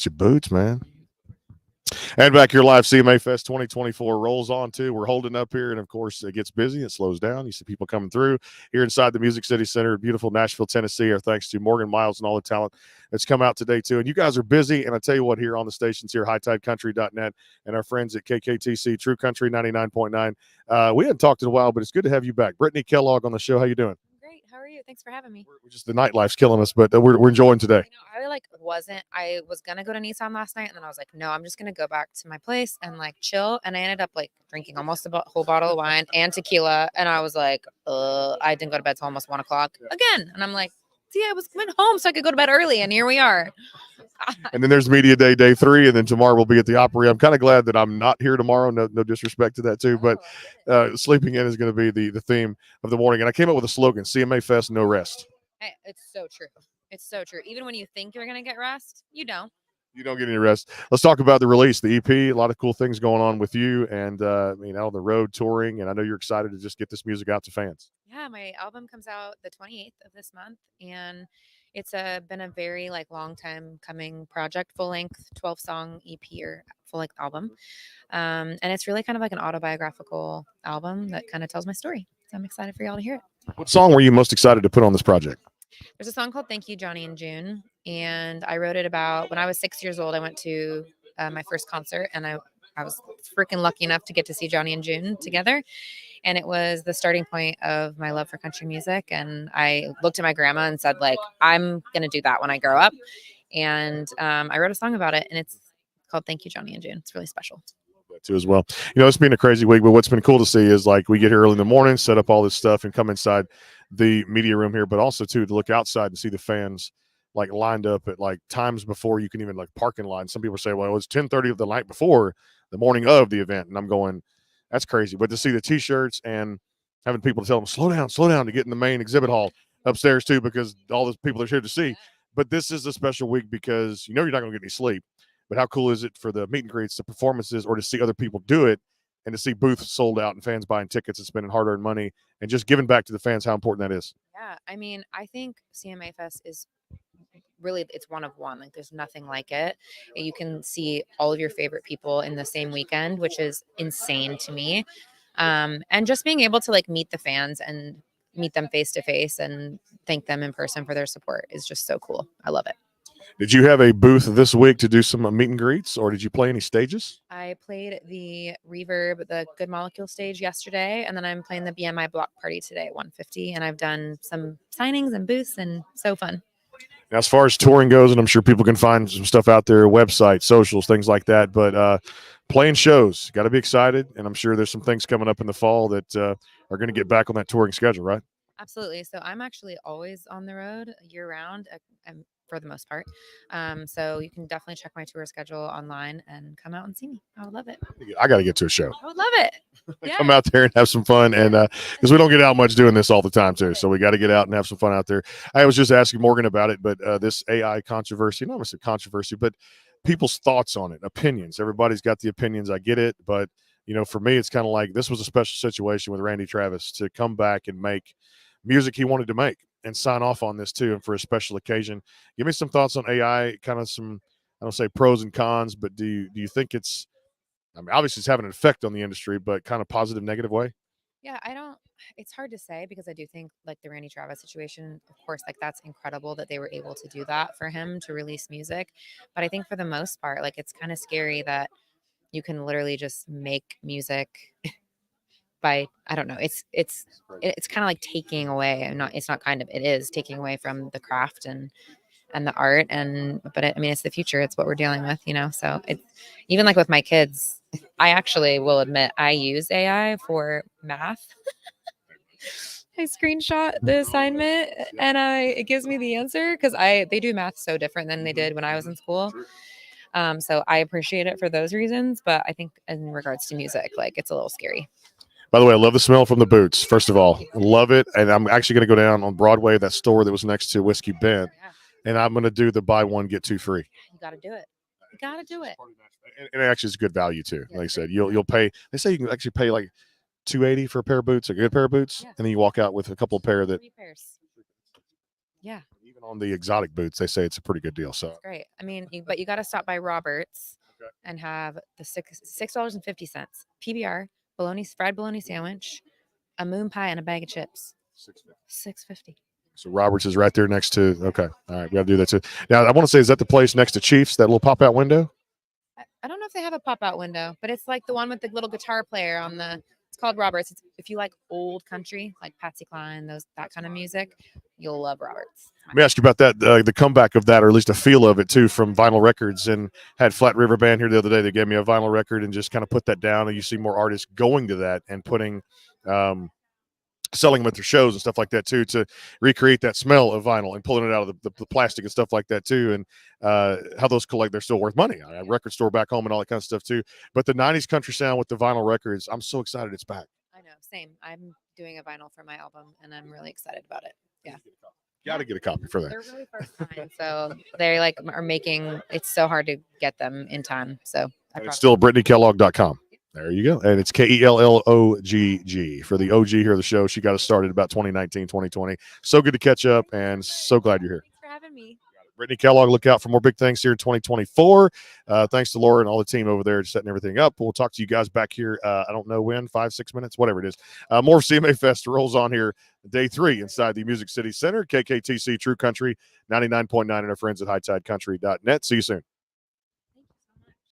It's your boots, man. And back here live, CMA Fest 2024 rolls on too. We're holding up here, and of course, it gets busy. It slows down. You see people coming through here inside the Music City Center, beautiful Nashville, Tennessee. Our thanks to Morgan Miles and all the talent that's come out today too. And you guys are busy. And I tell you what, here on the stations here, hightidecountry.net, and our friends at KKTC True Country 99.9. We hadn't talked in a while, but it's good to have you back. Britnee Kellogg on the show. How you doing? Great. How are you? Thanks for having me. We're just the nightlife's killing us, but we're enjoying today. I was gonna go to Nissan last night, and then I was like, no, I'm just gonna go back to my place and like chill. And I ended up like drinking almost a whole bottle of wine and tequila, and I was like, I didn't go to bed till almost 1 o'clock again. And I'm like, see, I went home so I could go to bed early, and here we are. And then there's Media Day, day 3, and then tomorrow we'll be at the Opry. I'm kind of glad that I'm not here tomorrow. No disrespect to that too, but sleeping in is going to be the theme of the morning. And I came up with a slogan: CMA Fest, no rest. Hey, it's so true. It's so true. Even when you think you're gonna get rest, you don't. You don't get any rest. Let's talk about the release, the EP. A lot of cool things going on with you, and out on the road touring. And I know you're excited to just get this music out to fans. Yeah, my album comes out the 28th of this month, and it's been a very long time coming project, full length 12-song EP or full length album, and it's really kind of like an autobiographical album that kind of tells my story. So I'm excited for y'all to hear it. What song were you most excited to put on this project? There's a song called "Thank You, Johnny and June," and I wrote it about when I was 6 years old. I went to my first concert, and I was freaking lucky enough to get to see Johnny and June together. And it was the starting point of my love for country music. And I looked at my grandma and said, I'm going to do that when I grow up. And I wrote a song about it, and it's called "Thank You, Johnny and June." It's really special. That too as well. It's been a crazy week, but what's been cool to see is we get here early in the morning, set up all this stuff, and come inside the media room here, but also too to look outside and see the fans lined up at times before you can even park in line. Some people say, well, it was 10:30 of the night before the morning of the event, and I'm going, that's crazy. But to see the T-shirts and having people tell them slow down to get in the main exhibit hall upstairs too, because all the people are here to see. But this is a special week because you're not going to get any sleep. But how cool is it for the meet and greets, the performances, or to see other people do it, and to see booths sold out and fans buying tickets and spending hard-earned money and just giving back to the fans, how important that is. Yeah, I mean, I think CMA Fest is really, it's one of one. There's nothing like it. You can see all of your favorite people in the same weekend, which is insane to me. And just being able to meet the fans and meet them face to face and thank them in person for their support is just so cool. I love it. Did you have a booth this week to do some meet and greets, or did you play any stages? I played the Reverb, the Good Molecule stage yesterday, and then I'm playing the BMI block party today at 150, and I've done some signings and booths, and so fun. Now, as far as touring goes, and I'm sure people can find some stuff out there, websites, socials, things like that, but playing shows, got to be excited, and I'm sure there's some things coming up in the fall that are going to get back on that touring schedule, right? Absolutely. So I'm actually always on the road year-round. For the most part. So you can definitely check my tour schedule online and come out and see me. I would love it. I got to get to a show. I would love it. Yeah. Come out there and have some fun. And because we don't get out much doing this all the time too. So we got to get out and have some fun out there. I was just asking Morgan about it, but this AI controversy, not necessarily controversy, but people's thoughts on it, opinions. Everybody's got the opinions. I get it. But, for me, it's kind of like this was a special situation with Randy Travis to come back and make music he wanted to make and sign off on this too, and for a special occasion. Give me some thoughts on AI, kind of some, I don't say pros and cons, but do you think it's, obviously it's having an effect on the industry, but kind of positive, negative way? Yeah, it's hard to say because I do think the Randy Travis situation, of course, that's incredible that they were able to do that for him to release music. But I think for the most part, it's kind of scary that you can literally just make music by, I don't know, it's kind of taking away, it is taking away from the craft and the art, but it's the future. It's what we're dealing with, so it's even with my kids, I actually will admit I use AI for math. I screenshot the assignment and it gives me the answer because they do math so different than they did when I was in school. So I appreciate it for those reasons, but I think in regards to music, it's a little scary. By the way, I love the smell from the boots. First of all, love it. And I'm actually going to go down on Broadway, that store that was next to Whiskey Bent, and I'm going to do the buy one, get two free. You got to do it. You got to do it. And it actually is good value too. Like I said, you'll pay. They say you can actually pay $280 for a pair of boots, a good pair of boots, and then you walk out with a couple of pair that. 3 pairs. Yeah. Even on the exotic boots, they say it's a pretty good deal. So It's great. I mean, but you got to stop by Roberts Okay. and have the $6.50 PBR fried bologna sandwich, a moon pie, and a bag of chips. $6.50. So Roberts is right there next to. Okay, all right, we got to do that too. Now I want to say, is that the place next to Chiefs? That little pop out window? I don't know if they have a pop out window, but it's like the one with the little guitar player on the. It's called Roberts. If you like old country, like Patsy Cline, that kind of music, you'll love Roberts. Let me ask you about that. The comeback of that, or at least a feel of it too, from vinyl records. And had Flat River Band here the other day. They gave me a vinyl record and just kind of put that down. And you see more artists going to that and putting. Selling them at their shows and stuff like that too, to recreate that smell of vinyl and pulling it out of the plastic and stuff like that too. And how those they're still worth money. I have a record store back home and all that kind of stuff too. But the 90s country sound with the vinyl records, I'm so excited it's back. I know, same. I'm doing a vinyl for my album and I'm really excited about it. Yeah. Got to get a copy for that. They're really first time, so they are making. It's so hard to get them in time. So it's still BritneeKellogg.com. There you go. And it's KELLOGG for the OG here of the show. She got us started about 2019, 2020. So good to catch up and so glad you're here. Thanks for having me. Britnee Kellogg, look out for more big things here in 2024. Thanks to Laura and all the team over there setting everything up. We'll talk to you guys back here. I don't know when, 5-6 minutes, whatever it is. More CMA Fest rolls on here day 3 inside the Music City Center. KKTC True Country 99.9 and our friends at HighTideCountry.net. See you soon.